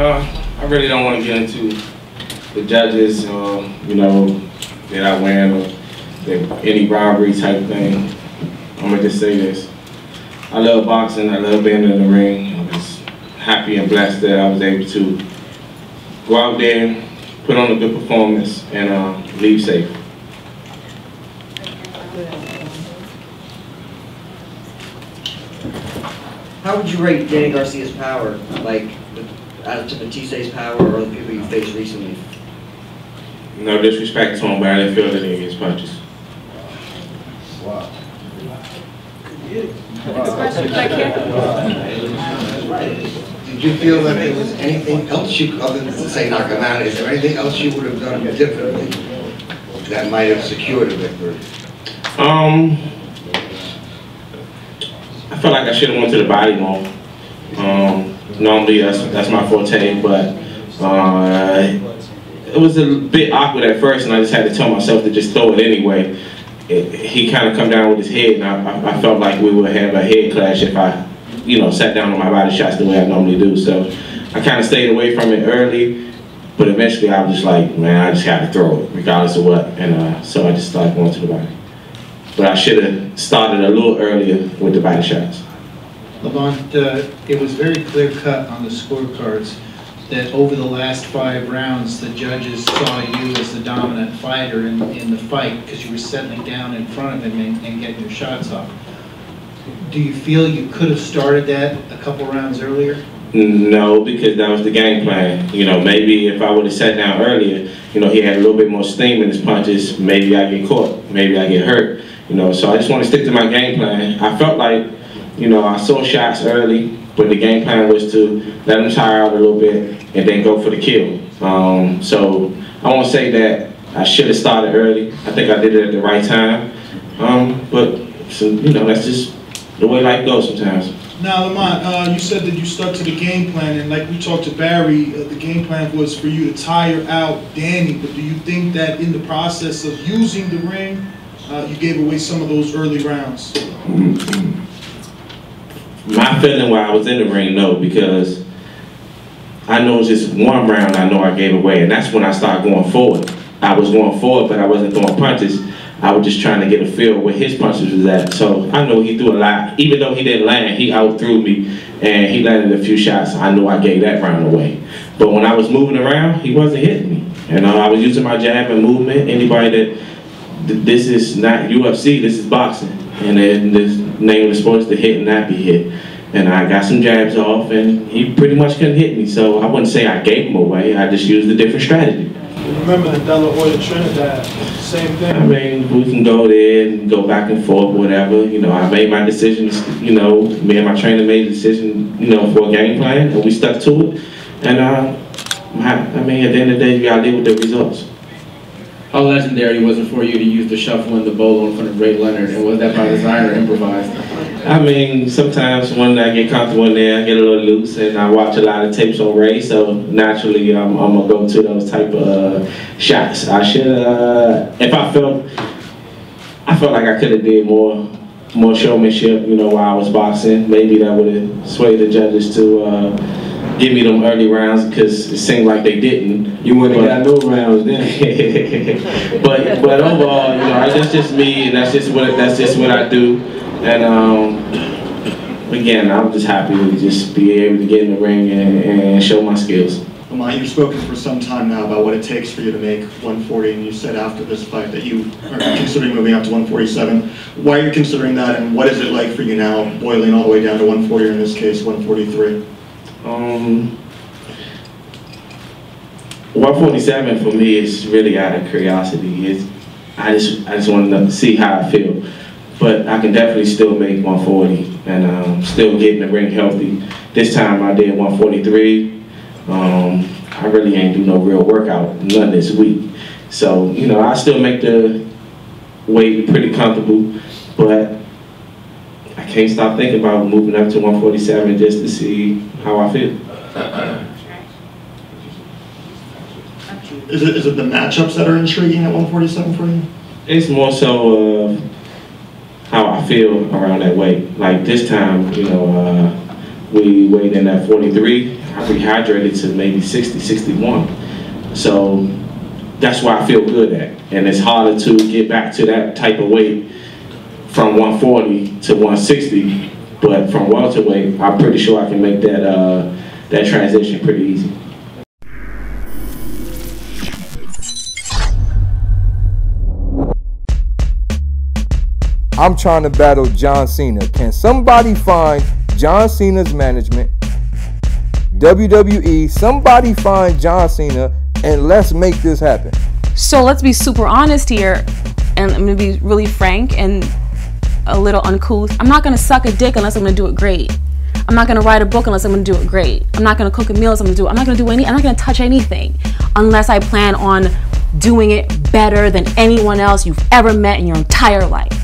I really don't want to get into the judges, you know, that I win or any robbery type thing. I'm gonna just say this. I love boxing, I love being in the ring. I'm just happy and blessed that I was able to go out there, put on a good performance, and leave safe. How would you rate Danny Garcia's power, like as to Batiste's power or the people you faced recently? No disrespect to him, but I didn't feel that he his punches. Wow. Did you feel that there was anything else you, other than to say knock him out, is there anything else you would have done differently that might have secured a victory? I felt like I should have went to the body more. Normally that's my forte, but it was a bit awkward at first, and I just had to tell myself to just throw it anyway. He kind of come down with his head, and I felt like we would have a head clash if I, you know, sat down on my body shots the way I normally do. So I kind of stayed away from it early, but eventually I was just like, man, I just got to throw it, regardless of what. And so I just started going to the body. But I should have started a little earlier with the body shots. Lamont, it was very clear cut on the scorecards that over the last 5 rounds, the judges saw you as the dominant fighter in the fight because you were settling down in front of him and getting your shots off. Do you feel you could have started that a couple rounds earlier? No, because that was the game plan. You know, maybe if I would have sat down earlier, you know, he had a little bit more steam in his punches, maybe I get caught, maybe I get hurt. You know, so I just want to stick to my game plan. I felt like, you know, I saw shots early, but the game plan was to let them tire out a little bit and then go for the kill. So I won't say that I should have started early. I think I did it at the right time. But so, you know, that's just the way life goes sometimes. Now, Lamont, you said that you stuck to the game plan, and like we talked to Barry, the game plan was for you to tire out Danny. But do you think that in the process of using the ring, you gave away some of those early rounds? My feeling while I was in the ring, no, because I know it's just one round I know I gave away, and that's when I started going forward. I was going forward, but I wasn't throwing punches. I was just trying to get a feel where his punches was at. So I know he threw a lot. Even though he didn't land, he out-threw me, and he landed a few shots. I knew I gave that round away. But when I was moving around, he wasn't hitting me. And I was using my jab and movement. Anybody that, this is not UFC, this is boxing. And then the name of the sport is to hit and not be hit. And I got some jabs off, and he pretty much couldn't hit me. So I wouldn't say I gave him away. I just used a different strategy. Remember the De La Hoya Trinidad, same thing. I mean, we can go there and go back and forth, whatever. You know, I made my decisions, you know, me and my trainer made a decision, you know, for a game plan, and we stuck to it. And I mean, at the end of the day, you gotta deal with the results. How legendary was it for you to use the shuffle and the bolo in front of Ray Leonard, and was that by design or improvised? I mean, sometimes when I get comfortable in there, I get a little loose, and I watch a lot of tapes on Ray, so naturally I'm gonna go to those type of shots. I should, if I felt like I could have did more showmanship, you know, while I was boxing, maybe that would have swayed the judges to give me them early rounds, because it seemed like they didn't. You wouldn't have got no rounds then. but overall, you know, that's just me, and that's just what I do. And again, I'm just happy to just be able to get in the ring and show my skills. Lamont, you've spoken for some time now about what it takes for you to make 140, and you said after this fight that you are considering moving up to 147. Why are you considering that, and what is it like for you now, boiling all the way down to 140, or in this case, 143? 147 for me is really out of curiosity. I just want to see how I feel. But I can definitely still make 140 and still get in the ring healthy. This time I did 143. I really ain't do no real workout, none this week. So, you know, I still make the weight pretty comfortable, but I can't stop thinking about moving up to 147 just to see how I feel. Is it the matchups that are intriguing at 147 for you? It's more so how I feel around that weight. Like this time, you know, we weighed in at 43. I rehydrated to maybe 60, 61. So that's why I feel good at. And it's harder to get back to that type of weight from 140 to 160, but from welterweight, I'm pretty sure I can make that that transition pretty easy. I'm trying to battle John Cena. Can somebody find John Cena's management? WWE, somebody find John Cena and let's make this happen. So let's be super honest here, and I'm gonna be really frank and a little uncouth. I'm not gonna suck a dick unless I'm gonna do it great. I'm not gonna write a book unless I'm gonna do it great. I'm not gonna cook a meal unless I'm gonna do it. I'm not gonna touch anything unless I plan on doing it better than anyone else you've ever met in your entire life.